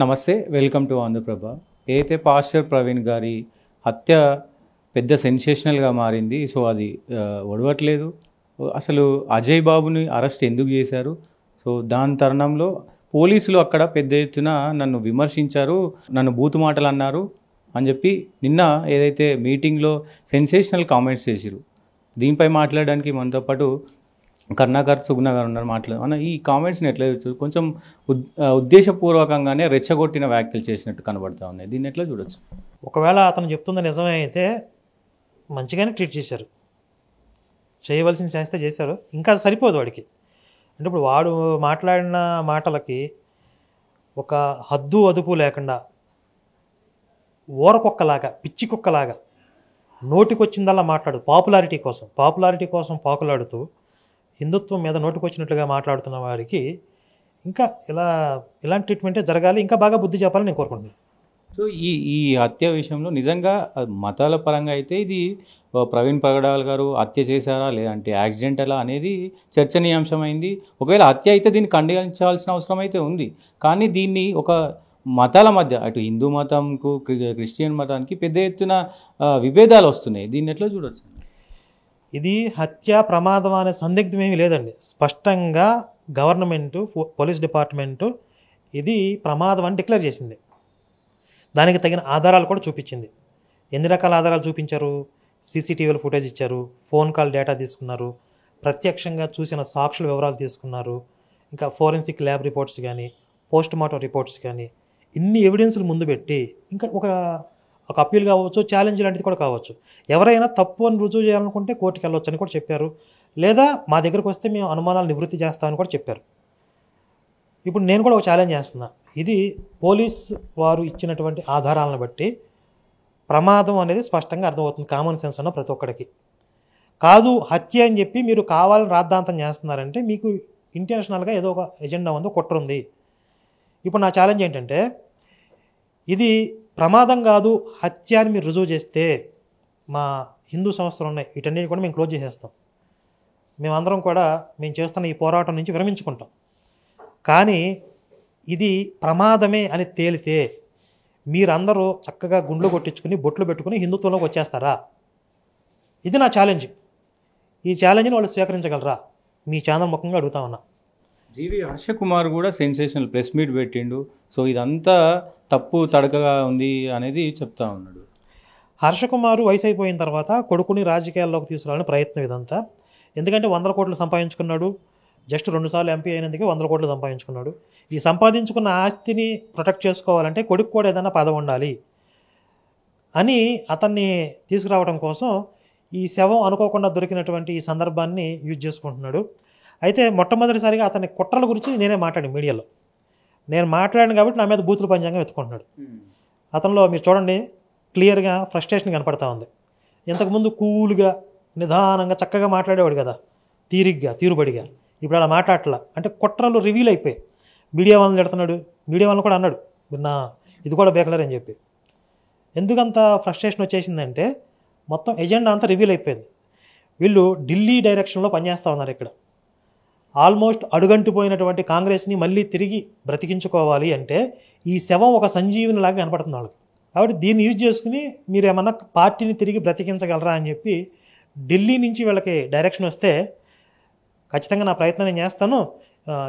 నమస్తే, welcome to Andhraprabha. ఏదైతే pastor Praveen గారి హత్య పెద్ద సెన్సేషనల్గా మారింది. సో అది ఒడవట్లేదు. అసలు అజయ్ బాబుని అరెస్ట్ ఎందుకు చేశారు? సో దాని తరుణంలో పోలీసులు అక్కడ పెద్ద ఎత్తున నన్ను విమర్శించారు, నన్ను బూతు మాటలు అన్నారు అని చెప్పి నిన్న ఏదైతే మీటింగ్లో సెన్సేషనల్ కామెంట్స్ చేసిరు. దీనిపై మాట్లాడడానికి మనతో పాటు కరుణాకర్ సుగుణ గారు ఉన్నారు. అన్న, ఈ కామెంట్స్ని ఎట్లా చూడొచ్చు? కొంచెం ఉద్దేశపూర్వకంగానే రెచ్చగొట్టిన వ్యాఖ్యలు చేసినట్టు కనబడతా ఉన్నాయి. దీన్ని ఎట్లా చూడొచ్చు? ఒకవేళ అతను చెప్తుంది నిజమే అయితే మంచిగానే ట్రీట్ చేశారు, చేయవలసిన చేస్తే చేశారు. ఇంకా సరిపోదు వాడికి. అంటే ఇప్పుడు వాడు మాట్లాడిన మాటలకి ఒక హద్దు అదుపు లేకుండా ఊరకొక్కలాగా, పిచ్చి కుక్కలాగా నోటికొచ్చిందల్లా మాట్లాడు, పాపులారిటీ కోసం పాకులాడుతూ హిందుత్వం మీద నోటికొచ్చినట్లుగా మాట్లాడుతున్న వారికి ఇంకా ఇలాంటి ట్రీట్మెంటే జరగాలి. ఇంకా బాగా బుద్ధి చెప్పాలని నేను కోరుకుంటున్నాను. సో ఈ హత్య విషయంలో నిజంగా మతాల పరంగా అయితే ఇది ప్రవీణ్ పగడాల్ గారు హత్య చేశారా లేదంటే యాక్సిడెంటలా అనేది చర్చనీయాంశమైంది. ఒకవేళ హత్య అయితే దీన్ని ఖండించాల్సిన అవసరం అయితే ఉంది. కానీ దీన్ని ఒక మతాల మధ్య, అటు హిందూ మతంకు క్రిస్టియన్ మతానికి పెద్ద ఎత్తున విభేదాలు వస్తున్నాయి. దీన్ని ఎట్లా చూడొచ్చు? ఇది హత్య ప్రమాదం అనే సందిగ్ధం ఏమీ లేదండి. స్పష్టంగా గవర్నమెంటు, పోలీస్ డిపార్ట్మెంటు ఇది ప్రమాదం అని డిక్లేర్ చేసింది. దానికి తగిన ఆధారాలు కూడా చూపించింది. ఎన్ని రకాల ఆధారాలు చూపించారు? సీసీటీవీలో ఫుటేజ్ ఇచ్చారు, ఫోన్ కాల్ డేటా తీసుకున్నారు, ప్రత్యక్షంగా చూసిన సాక్షుల వివరాలు తీసుకున్నారు, ఇంకా ఫోరెన్సిక్ ల్యాబ్ రిపోర్ట్స్ కానీ, పోస్ట్ మార్టం రిపోర్ట్స్ కానీ, ఇన్ని ఎవిడెన్స్లు ముందు పెట్టి ఇంకా ఒక అప్పీల్ కావచ్చు, ఛాలెంజ్ లాంటిది కూడా కావచ్చు. ఎవరైనా తప్పు అని రుజువు చేయాలనుకుంటే కోర్టుకి వెళ్ళొచ్చు అని కూడా చెప్పారు. లేదా మా దగ్గరకు వస్తే మేము అనుమానాలు నివృత్తి చేస్తామని కూడా చెప్పారు. ఇప్పుడు నేను కూడా ఒక ఛాలెంజ్ చేస్తున్నా. ఇది పోలీస్ వారు ఇచ్చినటువంటి ఆధారాలను బట్టి ప్రమాదం అనేది స్పష్టంగా అర్థమవుతుంది, కామన్ సెన్స్ ఉన్న ప్రతి ఒక్కడికి. కాదు హత్య అని చెప్పి మీరు కావాలని రాద్ధాంతం చేస్తున్నారంటే మీకు ఇంటెన్షనల్గా ఏదో ఒక ఎజెండా ఉందో, కుట్ర ఉంది. ఇప్పుడు నా ఛాలెంజ్ ఏంటంటే, ఇది ప్రమాదం కాదు హత్య అని మీరు రుజువు చేస్తే మా హిందూ సంస్థలు ఉన్నాయి, వీటన్నిటి కూడా మేము క్లోజ్ చేసేస్తాం. మేమందరం కూడా మేము చేస్తున్న ఈ పోరాటం నుంచి విరమించుకుంటాం. కానీ ఇది ప్రమాదమే అని తేలితే మీరందరూ చక్కగా గుండ్లు కొట్టించుకుని బొట్లు పెట్టుకుని హిందుత్వంలోకి వచ్చేస్తారా? ఇది నా ఛాలెంజ్. ఈ ఛాలెంజ్ని వాళ్ళు స్వీకరించగలరా? మీ ఛానల్ ముఖంగా అడుగుతా ఉన్నా. జీవి హర్షకుమార్ కూడా సెన్సేషనల్ ప్రెస్ మీట్ పెట్టిండు. సో ఇదంతా తప్పు తడకగా ఉంది అనేది చెప్తా ఉన్నాడు. హర్షకుమారు వయసు అయిపోయిన తర్వాత కొడుకుని రాజకీయాల్లోకి తీసుకురావాలని ప్రయత్నం ఇదంతా. ఎందుకంటే 100 కోట్లు సంపాదించుకున్నాడు. జస్ట్ 2 సార్లు ఎంపీ అయినందుకే 100 కోట్లు సంపాదించుకున్నాడు. ఈ సంపాదించుకున్న ఆస్తిని ప్రొటెక్ట్ చేసుకోవాలంటే కొడుకు కూడా ఏదైనా పదవి ఉండాలి అని అతన్ని తీసుకురావడం కోసం ఈ శవం అనుకోకుండా దొరికినటువంటి ఈ సందర్భాన్ని యూజ్ చేసుకుంటున్నాడు. అయితే మొట్టమొదటిసారిగా అతని కుట్రల గురించి నేనే మాట్లాడాను మీడియాలో. నేను మాట్లాడాను కాబట్టి నా మీద బూతులు పంచాంగం ఎత్తుకుంటున్నాడు. అతనిలో మీరు చూడండి, క్లియర్గా ఫ్రస్ట్రేషన్ కనపడతా ఉంది. ఇంతకుముందు కూల్గా నిదానంగా చక్కగా మాట్లాడేవాడు కదా, తీరుబడిగా. ఇప్పుడు అలా మాట్లాడట్లా. అంటే కుట్రలు రివీల్ అయిపోయాయి. మీడియా వాళ్ళని తిడుతున్నాడు. మీడియా వాళ్ళని కూడా అన్నాడు, నా ఇది కూడా బేకలర్ అని చెప్పి. ఎందుకంత ఫ్రస్ట్రేషన్ వచ్చేసిందంటే మొత్తం ఎజెండా అంతా రివీల్ అయిపోయింది. వీళ్ళు ఢిల్లీ డైరెక్షన్లో పనిచేస్తూ ఉన్నారు. ఇక్కడ ఆల్మోస్ట్ అడుగంటిపోయినటువంటి కాంగ్రెస్ని మళ్ళీ తిరిగి బ్రతికించుకోవాలి అంటే ఈ శవం ఒక సంజీవిని లాగా కనపడుతుంది వాళ్ళకి. కాబట్టి దీన్ని యూజ్ చేసుకుని మీరు ఏమన్నా పార్టీని తిరిగి బ్రతికించగలరా అని చెప్పి ఢిల్లీ నుంచి వీళ్ళకి డైరెక్షన్ వస్తే ఖచ్చితంగా నా ప్రయత్నం నేను చేస్తాను.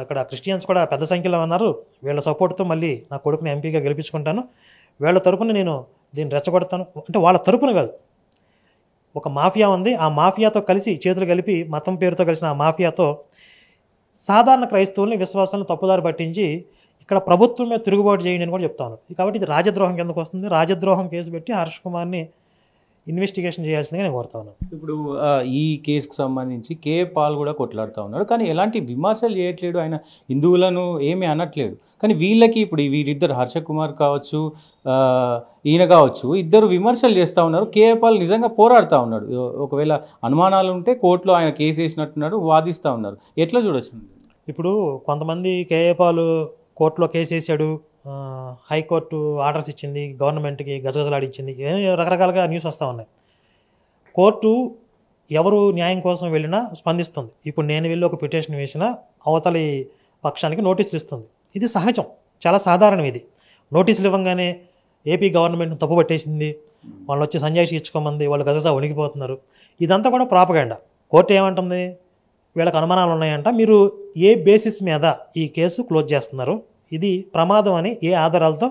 ఇక్కడ క్రిస్టియన్స్ కూడా పెద్ద సంఖ్యలో ఉన్నారు. వీళ్ళ సపోర్ట్తో మళ్ళీ నా కొడుకుని ఎంపీగా గెలిపించుకుంటాను. వీళ్ళ తరపున నేను దీన్ని రెచ్చగొడతాను. అంటే వాళ్ళ తరపున కాదు, ఒక మాఫియా ఉంది. ఆ మాఫియాతో కలిసి చేతులు కలిపి మతం పేరుతో కలిసిన ఆ మాఫియాతో సాధారణ క్రైస్తవుల్ని, విశ్వాసాలను తప్పుదారి పట్టించి ఇక్కడ ప్రభుత్వం మీద తిరుగుబాటు చేయండి అని కూడా చెప్తాను. కాబట్టి ఇది రాజద్రోహం కిందకు వస్తుంది. రాజద్రోహం కేసు పెట్టి హర్ష్ కుమార్ని ఇన్వెస్టిగేషన్ చేయాల్సిందిగా నేను కోరుతా ఉన్నాను. ఇప్పుడు ఈ కేసుకు సంబంధించి కే పాల్ కూడా కొట్లాడుతూ ఉన్నాడు. కానీ ఎలాంటి విమర్శలు చేయట్లేడు, ఆయన హిందువులను ఏమీ అనట్లేడు. కానీ వీళ్ళకి ఇప్పుడు వీరిద్దరు, హర్షకుమార్ కావచ్చు, ఈయన కావచ్చు, ఇద్దరు విమర్శలు చేస్తూ ఉన్నారు. కే పాల్ నిజంగా పోరాడుతూ ఉన్నాడు. ఒకవేళ అనుమానాలు ఉంటే కోర్టులో ఆయన కేసు వేసినట్టున్నాడు, వాదిస్తూ ఉన్నారు. ఎట్లా చూడొచ్చు? ఇప్పుడు కొంతమంది కేఏ పాల్ కోర్టులో కేసు వేసాడు, హైకోర్టు ఆర్డర్స్ ఇచ్చింది, గవర్నమెంట్కి గజగజలాడిచ్చింది, రకరకాలుగా న్యూస్ వస్తూ ఉన్నాయి. కోర్టు ఎవరు న్యాయం కోసం వెళ్ళినా స్పందిస్తుంది. ఇప్పుడు నేను వెళ్ళి ఒక పిటిషన్ వేసినా అవతలి పక్షానికి నోటీసులు ఇస్తుంది. ఇది సహజం, చాలా సాధారణం. ఇది నోటీసులు ఇవ్వగానే ఏపీ గవర్నమెంట్ని తప్పు పట్టేసింది, వాళ్ళు వచ్చి సంజాయిషి ఇచ్చుకోమంది, వాళ్ళు గజగజా వణికిపోతున్నారు. ఇదంతా కూడా ప్రాపగాండా. కోర్టు ఏమంటుంది, వీళ్ళకి అనుమానాలు ఉన్నాయంట, మీరు ఏ బేసిస్ మీద ఈ కేసు క్లోజ్ చేస్తున్నారు, ఇది ప్రమాదం అని ఏ ఆధారాలతో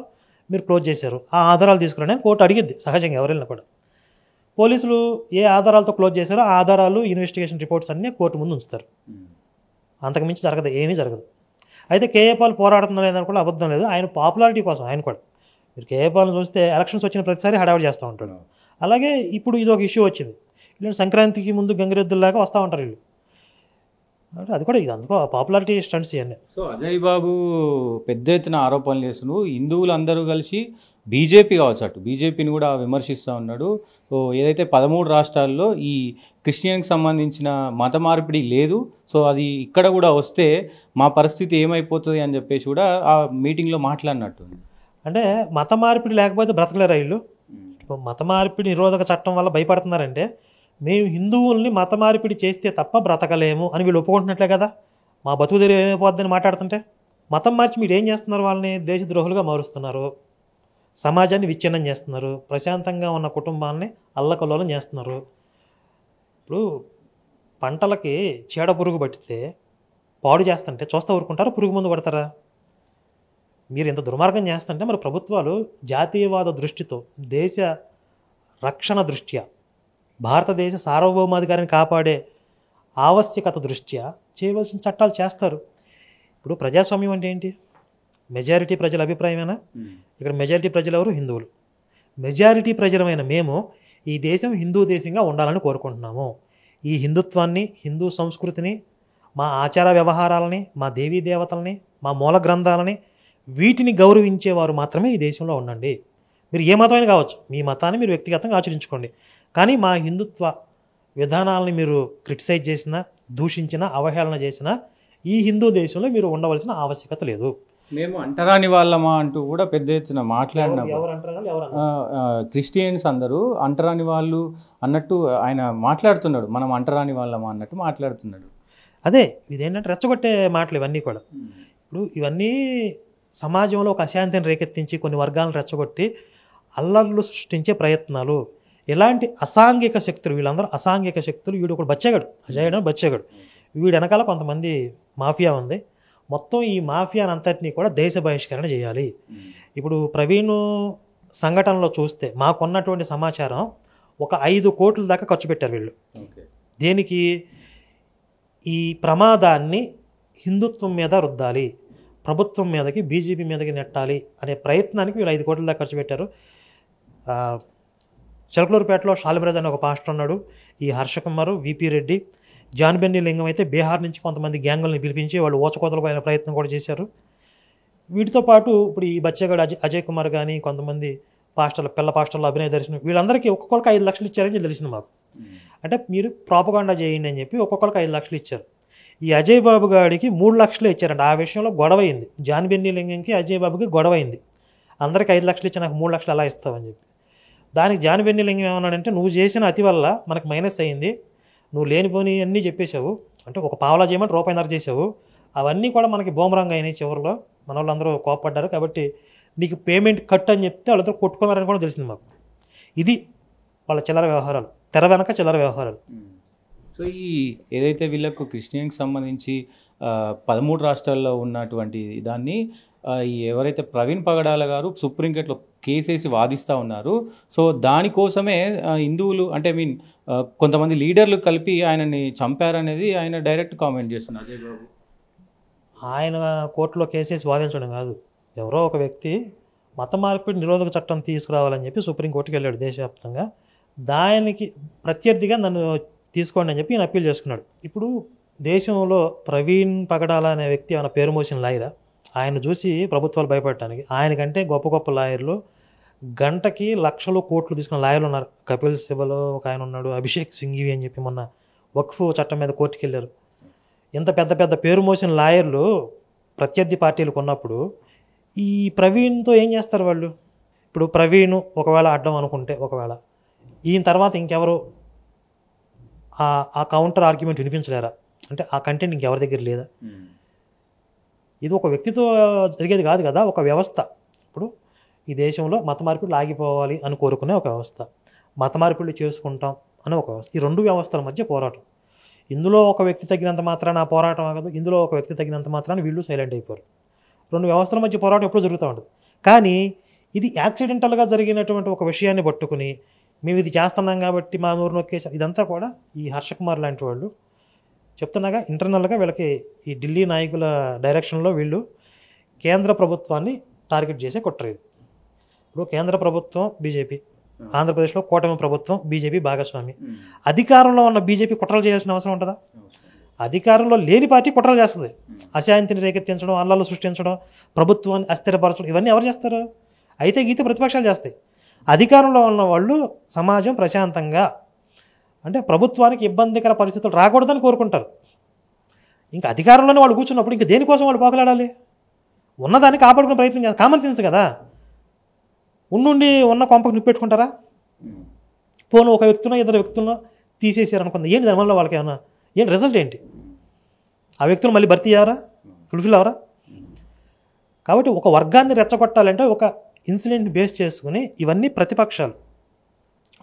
మీరు క్లోజ్ చేశారు, ఆ ఆధారాలు తీసుకురండి అని కోర్టు అడిగిద్ది సహజంగా ఎవరైనా కూడా. పోలీసులు ఏ ఆధారాలతో క్లోజ్ చేశారో ఆ ఆధారాలు, ఇన్వెస్టిగేషన్ రిపోర్ట్స్ అన్నీ కోర్టు ముందు ఉంచుతారు. అంతకుమించి జరగదు, ఏమీ జరగదు. అయితే కేఏ పాల్ పోరాడుతున్నారు లేదని కూడా అబద్ధం లేదు. ఆయన పాపులారిటీ కోసం ఆయన కూడా, మీరు కేఏ పాల్ని చూస్తే ఎలక్షన్స్ వచ్చిన ప్రతిసారి హడావిడి చేస్తూ ఉంటాడు. అలాగే ఇప్పుడు ఇది ఒక ఇష్యూ వచ్చింది, వీళ్ళు సంక్రాంతికి ముందు గంగిరెద్దుల్లాగా వస్తూ ఉంటారు వీళ్ళు. అది కూడా ఇది అందుకో పాపులారిటీ స్టంట్స్ ఇవన్నీ. సో అజయ్ బాబు పెద్ద ఎత్తున ఆరోపణలు చేస్తున్నారు. హిందువులు అందరూ కలిసి బీజేపీ కావచ్చు, అటు బీజేపీని కూడా విమర్శిస్తూ ఉన్నాడు. సో ఏదైతే 13 రాష్ట్రాల్లో ఈ క్రిస్టియన్కి సంబంధించిన మత మార్పిడి లేదు, సో అది ఇక్కడ కూడా వస్తే మా పరిస్థితి ఏమైపోతుంది అని చెప్పేసి కూడా ఆ మీటింగ్లో మాట్లాడినట్టుంది. అంటే మత మార్పిడి లేకపోతే బ్రతకలేరా వీళ్ళు? మత మార్పిడి నిరోధక చట్టం వల్ల భయపడుతున్నారంటే, మేము హిందువుల్ని మత మార్పిడి చేస్తే తప్ప బ్రతకలేము అని వీళ్ళు ఒప్పుకుంటున్నట్లే కదా. మా బతుకు తెరి ఏమైపోద్దని మాట్లాడుతుంటే, మతం మార్చి మీరు ఏం చేస్తున్నారు, వాళ్ళని దేశద్రోహులుగా మారుస్తున్నారు, సమాజాన్ని విచ్ఛిన్నం చేస్తున్నారు, ప్రశాంతంగా ఉన్న కుటుంబాలని అల్లకల్లోలం చేస్తున్నారు. ఇప్పుడు పంటలకి చీడ పురుగు పట్టితే పాడు చేస్తుంటే చూస్తూ ఊరుకుంటారా, పురుగు ముందు కొడతారా? మీరు ఇంత దుర్మార్గం చేస్తుంటే మరి ప్రభుత్వాలు జాతీయవాద దృష్టితో, దేశ రక్షణ దృష్ట్యా, భారతదేశ సార్వభౌమాధికారాన్ని కాపాడే ఆవశ్యకత దృష్ట్యా చేయవలసిన చట్టాలు చేస్తారు. ఇప్పుడు ప్రజాస్వామ్యం అంటే ఏంటి? మెజారిటీ ప్రజల అభిప్రాయమేనా? ఇక్కడ మెజారిటీ ప్రజలు ఎవరు? హిందువులు. మెజారిటీ ప్రజలమైన మేము ఈ దేశం హిందూ దేశంగా ఉండాలని కోరుకుంటున్నాము. ఈ హిందుత్వాన్ని, హిందూ సంస్కృతిని, మా ఆచార వ్యవహారాలని, మా దేవీ దేవతల్ని, మా మూల గ్రంథాలని, వీటిని గౌరవించేవారు మాత్రమే ఈ దేశంలో ఉండండి. మీరు ఏ మతమైనా కావచ్చు, మీ మతాన్ని మీరు వ్యక్తిగతంగా ఆచరించుకోండి, కానీ మా హిందుత్వ విధానాలని మీరు క్రిటిసైజ్ చేసినా, దూషించినా, అవహేళన చేసినా ఈ హిందూ దేశంలో మీరు ఉండవలసిన ఆవశ్యకత లేదు. మేము అంటరాని వాళ్ళమా అంటూ కూడా పెద్ద ఎత్తున మాట్లాడినప్పుడు క్రిస్టియన్స్ అందరూ అంటరాని వాళ్ళు అన్నట్టు ఆయన మాట్లాడుతున్నాడు. మనం అంటరాని వాళ్ళమా అన్నట్టు మాట్లాడుతున్నాడు. అదే ఇదేంటంటే రెచ్చగొట్టే మాటలు ఇవన్నీ కూడా. ఇప్పుడు ఇవన్నీ సమాజంలో ఒక అశాంతిని రేకెత్తించి కొన్ని వర్గాలను రెచ్చగొట్టి అల్లర్లు సృష్టించే ప్రయత్నాలు. ఇలాంటి అసాంఘిక శక్తులు, వీళ్ళందరూ అసాంఘిక శక్తులు. వీడు ఒకడు బచ్చేగాడు, అజయ్ బచ్చేగాడు. వీడు వెనకాల కొంతమంది మాఫియా ఉంది. మొత్తం ఈ మాఫియాని అంతటినీ కూడా దేశ బహిష్కరణ చేయాలి. ఇప్పుడు ప్రవీణ్ సంఘటనలో చూస్తే మాకున్నటువంటి సమాచారం ఒక 5 కోట్ల దాకా ఖర్చు పెట్టారు వీళ్ళు. దేనికి? ఈ ప్రమాదాన్ని హిందుత్వం మీద రుద్దాలి, ప్రభుత్వం మీదకి, బీజేపీ మీదకి నెట్టాలి అనే ప్రయత్నానికి వీళ్ళు 5 కోట్ల దాకా ఖర్చు పెట్టారు. చిలకలూరుపేటలో షాలిబ్రాజ్ అనే ఒక పాస్టర్ ఉన్నాడు, ఈ హర్షకుమారు, విపి రెడ్డి, జాన్బెన్ని లింగం అయితే బీహార్ నుంచి కొంతమంది గ్యాంగుల్ని పిలిపించి వాళ్ళు ఓచకోతలకు అయిన ప్రయత్నం కూడా చేశారు. వీటితో పాటు ఇప్పుడు ఈ బచ్చేగడ అజయ్ కుమార్ కానీ కొంతమంది పాస్టర్లు, పిల్ల పాస్టర్లు, అభినయ దర్శనం, వీళ్ళందరికీ ఒక్కొక్కరికి 5 లక్షలు ఇచ్చారని తెలిసింది మాకు. అంటే మీరు ప్రాపగాండా చేయండి అని చెప్పి ఒక్కొక్కరికి 5 లక్షలు ఇచ్చారు. ఈ అజయ్ బాబు గారికి 3 లక్షలు ఇచ్చారంట. ఆ విషయంలో గొడవ అయింది. జాన్బెన్ని లింగంకి అజయ్ బాబుకి గొడవ అయింది. అందరికి 5 లక్షలు ఇచ్చి నాకు 3 లక్షలు ఎలా ఇస్తావని చెప్పి. దానికి జాన్బెన్ని లింగం ఏమన్నాడంటే, నువ్వు చేసిన అతి వల్ల మనకు మైనస్ అయింది, నువ్వు లేనిపోని అన్నీ చెప్పేశావు, అంటే ఒక పావలా చేయమని రూపాయిన్నర చేసావు, అవన్నీ కూడా మనకి బూమరాంగ్ అయినాయి. చివరిలో మన వాళ్ళందరూ కోపడ్డారు, కాబట్టి నీకు పేమెంట్ కట్ అని చెప్తే వాళ్ళతో కొట్టుకున్నారని కూడా తెలిసింది మాకు. ఇది వాళ్ళ చిల్లర వ్యవహారాలు, తెర వెనక చిల్లర వ్యవహారాలు. సో ఈ ఏదైతే వీళ్ళకు క్రిస్టియన్కి సంబంధించి 13 రాష్ట్రాల్లో ఉన్నటువంటి దాన్ని ఈ ఎవరైతే ప్రవీణ్ పగడాల గారు సుప్రీంకోర్టులో కేసేసి వాదిస్తూ ఉన్నారు. సో దానికోసమే హిందువులు అంటే కొంతమంది లీడర్లు కలిపి ఆయనని చంపారనేది ఆయన డైరెక్ట్ కామెంట్ చేస్తున్నారు. అజయ్ బాబు ఆయన కోర్టులో కేసేసి వాదించడం కాదు, ఎవరో ఒక వ్యక్తి మత మార్పిడి నిరోధక చట్టం తీసుకురావాలని చెప్పి సుప్రీంకోర్టుకి వెళ్ళాడు దేశవ్యాప్తంగా. దానికి ప్రత్యర్థిగా నన్ను తీసుకోండి అని చెప్పి ఆయన అప్పీల్ చేసుకున్నాడు. ఇప్పుడు దేశంలో ప్రవీణ్ పగడాల అనే వ్యక్తి ఆయన పేరు మోసిన లాయరా? ఆయన చూసి ప్రభుత్వాలు భయపడటానికి. ఆయనకంటే గొప్ప గొప్ప లాయర్లు, గంటకి లక్షలు కోట్లు తీసుకున్న లాయర్లు ఉన్నారు. కపిల్ సిబల్ ఒక ఆయన ఉన్నాడు, అభిషేక్ సింఘవి అని చెప్పి మొన్న వక్ఫ్ చట్టం మీద కోర్టుకు వెళ్ళారు. ఇంత పెద్ద పెద్ద పేరు మోసిన లాయర్లు ప్రత్యర్థి పార్టీలకు ఉన్నప్పుడు ఈ ప్రవీణ్తో ఏం చేస్తారు వాళ్ళు? ఇప్పుడు ప్రవీణ్ ఒకవేళ అడ్డం అనుకుంటే, ఒకవేళ ఈయన తర్వాత ఇంకెవరు ఆ కౌంటర్ ఆర్గ్యుమెంట్ వినిపించలేరా? అంటే ఆ కంటెంట్ ఇంకెవరి దగ్గర లేదా? ఇది ఒక వ్యక్తితో జరిగేది కాదు కదా, ఒక వ్యవస్థ. ఇప్పుడు ఈ దేశంలో మత మార్పిడులు ఆగిపోవాలి అని కోరుకునే ఒక వ్యవస్థ, మత మార్పిడులు చేసుకుంటాం అనే ఒక వ్యవస్థ. ఈ రెండు వ్యవస్థల మధ్య పోరాటం. ఇందులో ఒక వ్యక్తి తగ్గినంత మాత్రాన ఆ పోరాటం ఆగదు, ఇందులో ఒక వ్యక్తి తగ్గినంత మాత్రాన వీళ్ళు సైలెంట్ అయిపోరు. రెండు వ్యవస్థల మధ్య పోరాటం ఎప్పుడు జరుగుతూ ఉంటుంది. కానీ ఇది యాక్సిడెంటల్గా జరిగినటువంటి ఒక విషయాన్ని పట్టుకుని మేము ఇది చేస్తున్నాం కాబట్టి మా నూరు నొక్కేసాం, ఇదంతా కూడా ఈ హర్షకుమార్ లాంటి వాళ్ళు చెప్తున్నాగా ఇంటర్నల్గా వీళ్ళకి ఈ ఢిల్లీ నాయకుల డైరెక్షన్లో వీళ్ళు కేంద్ర ప్రభుత్వాన్ని టార్గెట్ చేసే కుట్రేది. ఇప్పుడు కేంద్ర ప్రభుత్వం బీజేపీ, ఆంధ్రప్రదేశ్లో కూటమి ప్రభుత్వం బీజేపీ భాగస్వామి. అధికారంలో ఉన్న బీజేపీ కుట్రలు చేయాల్సిన అవసరం ఉంటుందా? అధికారంలో లేని పార్టీ కుట్రలు చేస్తుంది. అశాంతిని రేకెత్తించడం, అల్లర్లు సృష్టించడం, ప్రభుత్వాన్ని అస్థిరపరచడం, ఇవన్నీ ఎవరు చేస్తారు? అయితే గీత ప్రతిపక్షాలు చేస్తాయి. అధికారంలో ఉన్న వాళ్ళు సమాజం ప్రశాంతంగా అంటే ప్రభుత్వానికి ఇబ్బందికర పరిస్థితులు రాకూడదని కోరుకుంటారు. ఇంకా అధికారంలోనే వాళ్ళు కూర్చున్నప్పుడు ఇంకా దేనికోసం వాళ్ళు పోకలాడాలి? ఉన్నదాన్ని కాపాడుకునే ప్రయత్నం చేస్తారు. కామన్ సెన్స్ కదా. ఉండి ఉన్న కొంపకు నిప్పెట్టుకుంటారా? పోను ఒక వ్యక్తులను ఇద్దరు వ్యక్తులను తీసేసారు అనుకుందా, ఏంటి దానివల్ల వాళ్ళకి ఏమన్నా ఏంటి రిజల్ట్ ఏంటి? ఆ వ్యక్తులు మళ్ళీ భర్తీ అయ్యారా? ఫుల్ఫిల్ అవరా? కాబట్టి ఒక వర్గాన్ని రెచ్చగొట్టాలంటే ఒక ఇన్సిడెంట్ బేస్ చేసుకుని ఇవన్నీ ప్రతిపక్షాలు,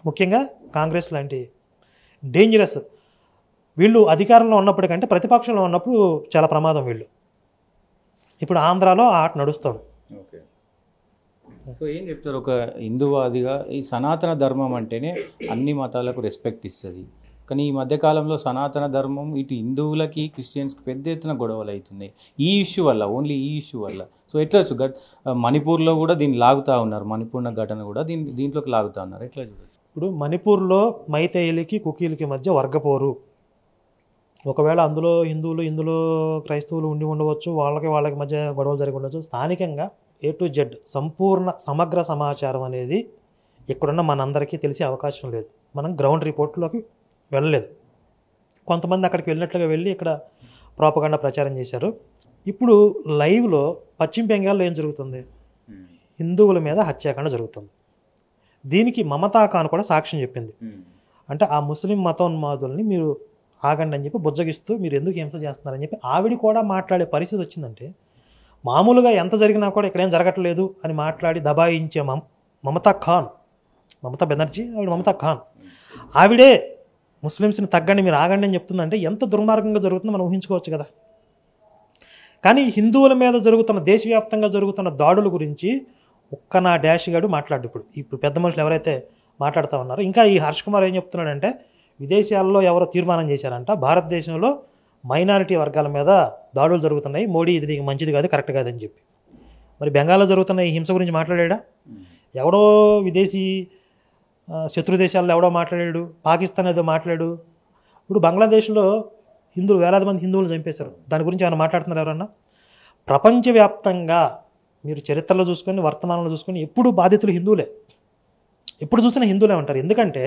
ముఖ్యంగా కాంగ్రెస్ లాంటి డేంజరస్ వీళ్ళు అధికారంలో ఉన్నప్పటికంటే ప్రతిపక్షంలో ఉన్నప్పుడు చాలా ప్రమాదం వీళ్ళు. ఇప్పుడు ఆంధ్రాలో ఆ ఆట నడుస్తుంది. ఓకే, సో ఏం చెప్తారు ఒక హిందూవాదిగా? ఈ సనాతన ధర్మం అంటేనే అన్ని మతాలకు రెస్పెక్ట్ ఇస్తుంది, కానీ ఈ మధ్యకాలంలో సనాతన ధర్మం ఇటు హిందువులకి క్రిస్టియన్స్కి పెద్ద ఎత్తున గొడవలు అవుతున్నాయి ఈ ఇష్యూ వల్ల, ఓన్లీ ఈ ఇష్యూ వల్ల. సో ఎట్లా మణిపూర్లో కూడా దీన్ని లాగుతూ ఉన్నారు, మణిపూర్ ఘటన కూడా దీంట్లోకి లాగుతూ ఉన్నారు, ఎట్లా చూడచ్చు? ఇప్పుడు మణిపూర్లో మైతేయులకి కుకీలకి మధ్య వర్గపోరు. ఒకవేళ అందులో హిందువులు ఇందులో క్రైస్తవులు ఉండవచ్చు, వాళ్ళకి మధ్య గొడవలు జరిగి ఉండవచ్చు. స్థానికంగా A to Z సంపూర్ణ సమగ్ర సమాచారం అనేది ఇక్కడున్న మనందరికీ తెలిసే అవకాశం లేదు. మనం గ్రౌండ్ రిపోర్ట్లోకి వెళ్ళలేదు. కొంతమంది అక్కడికి వెళ్ళినట్లుగా వెళ్ళి ఇక్కడ ప్రోపగండా ప్రచారం చేశారు. ఇప్పుడు లైవ్లో పశ్చిమ బెంగాల్లో ఏం జరుగుతుంది? హిందువుల మీద హత్యాకాండ జరుగుతుంది. దీనికి మమతా ఖాన్ కూడా సాక్ష్యం చెప్పింది. అంటే ఆ ముస్లిం మతోన్మాదుల్ని మీరు ఆగండి అని చెప్పి బుజ్జగిస్తూ మీరు ఎందుకు హింస చేస్తున్నారని చెప్పి ఆవిడ కూడా మాట్లాడే పరిస్థితి వచ్చిందంటే, మామూలుగా ఎంత జరిగినా కూడా ఇక్కడేం జరగట్లేదు అని మాట్లాడి దబాయించే మమతా బెనర్జీ, ఆవిడ మమతా ఖాన్, ఆవిడే ముస్లిమ్స్ని తగ్గండి మీరు ఆగండి అని చెప్తుందంటే ఎంత దుర్మార్గంగా జరుగుతుందో మనం ఊహించుకోవచ్చు కదా. కానీ హిందువుల మీద జరుగుతున్న దేశవ్యాప్తంగా జరుగుతున్న దాడుల గురించి ఒక్క నా డాష్ గాడు మాట్లాడు. ఇప్పుడు పెద్ద మనుషులు ఎవరైతే మాట్లాడుతూ ఉన్నారో, ఇంకా ఈ హర్ష్ కుమార్ ఏం చెప్తున్నాడంటే విదేశాల్లో ఎవరో తీర్మానం చేశారంట భారతదేశంలో మైనారిటీ వర్గాల మీద దాడులు జరుగుతున్నాయి, మోడీ ఇది నీకు మంచిది కాదు, కరెక్ట్ కాదని చెప్పి. మరి బెంగాల్లో జరుగుతున్న ఈ హింస గురించి మాట్లాడా? ఎవడో విదేశీ శత్రు దేశాల్లో ఎవడో మాట్లాడాడు, పాకిస్తాన్ ఏదో మాట్లాడు. ఇప్పుడు బంగ్లాదేశ్లో వేలాది మంది హిందువులు చంపేశారు, దాని గురించి ఏమైనా మాట్లాడుతున్నారు ఎవరన్నా? ప్రపంచవ్యాప్తంగా మీరు చరిత్రలో చూసుకొని వర్తమానంలో చూసుకొని ఎప్పుడు బాధితులు హిందువులే, ఎప్పుడు చూసినా హిందువులే ఉంటారు. ఎందుకంటే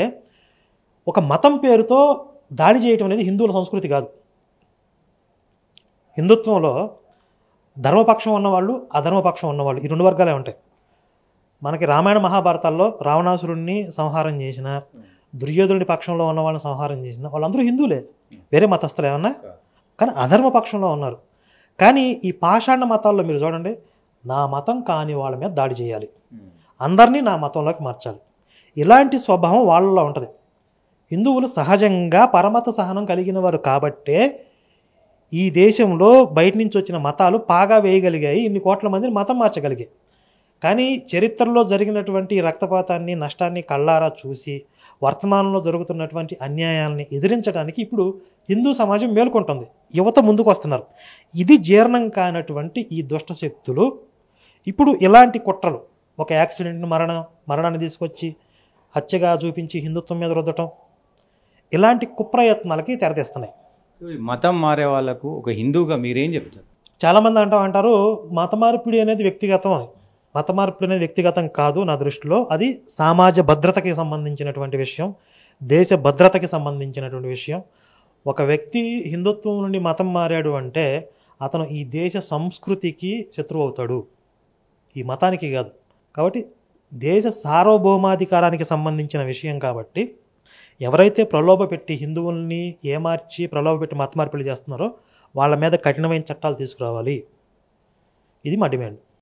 ఒక మతం పేరుతో దాడి చేయటం అనేది హిందువుల సంస్కృతి కాదు. హిందుత్వంలో ధర్మపక్షం ఉన్నవాళ్ళు, అధర్మపక్షం ఉన్నవాళ్ళు, ఈ రెండు వర్గాలే ఉంటాయి. మనకి రామాయణ మహాభారతాల్లో రావణాసురుడిని సంహారం చేసిన, దుర్యోధనుడి పక్షంలో ఉన్న వాళ్ళని సంహారం చేసిన వాళ్ళందరూ హిందువులే, వేరే మతస్థులు ఏమన్నా. కానీ అధర్మ పక్షంలో ఉన్నారు. కానీ ఈ పాషాణ మతాల్లో మీరు చూడండి, నా మతం కాని వాళ్ళ మీద దాడి చేయాలి, అందరినీ నా మతంలోకి మార్చాలి, ఇలాంటి స్వభావం వాళ్ళలో ఉంటుంది. హిందువులు సహజంగా పరమత సహనం కలిగిన వారు కాబట్టే ఈ దేశంలో బయట నుంచి వచ్చిన మతాలు పాగా వేయగలిగాయి, ఇన్ని కోట్ల మందిని మతం మార్చగలిగాయి. కానీ చరిత్రలో జరిగినటువంటి రక్తపాతాన్ని, నష్టాన్ని కళ్ళారా చూసి వర్తమానంలో జరుగుతున్నటువంటి అన్యాయాలని ఎదిరించడానికి ఇప్పుడు హిందూ సమాజం మేల్కొంటుంది, యువత ముందుకు వస్తున్నారు. ఇది జీర్ణం కానటువంటి ఈ దుష్ట శక్తులు ఇప్పుడు ఇలాంటి కుట్రలు, ఒక యాక్సిడెంట్ని మరణాన్ని తీసుకొచ్చి హత్యగా చూపించి హిందుత్వం మీద రుద్దటం, ఇలాంటి కుప్రయత్నాలకి తెరతీస్తున్నాయి. మతం మారే వాళ్ళకు ఒక హిందూగా మీరేం చెప్తారు? చాలామంది అంటారు మత మార్పిడి అనేది వ్యక్తిగతం అని. మత మార్పిడి అనేది వ్యక్తిగతం కాదు నా దృష్టిలో. అది సమాజ భద్రతకి సంబంధించినటువంటి విషయం, దేశ భద్రతకి సంబంధించినటువంటి విషయం. ఒక వ్యక్తి హిందుత్వం నుండి మతం మారాడు అంటే అతను ఈ దేశ సంస్కృతికి శత్రువు అవుతాడు, ఈ మతానికి కాదు. కాబట్టి దేశ సార్వభౌమాధికారానికి సంబంధించిన విషయం కాబట్టి ఎవరైతే ప్రలోభపెట్టి హిందువుల్ని ఏమార్చి ప్రలోభపెట్టి మత మార్పిడి చేస్తున్నారో వాళ్ళ మీద కఠినమైన చట్టాలు తీసుకురావాలి, ఇది మా డిమాండ్.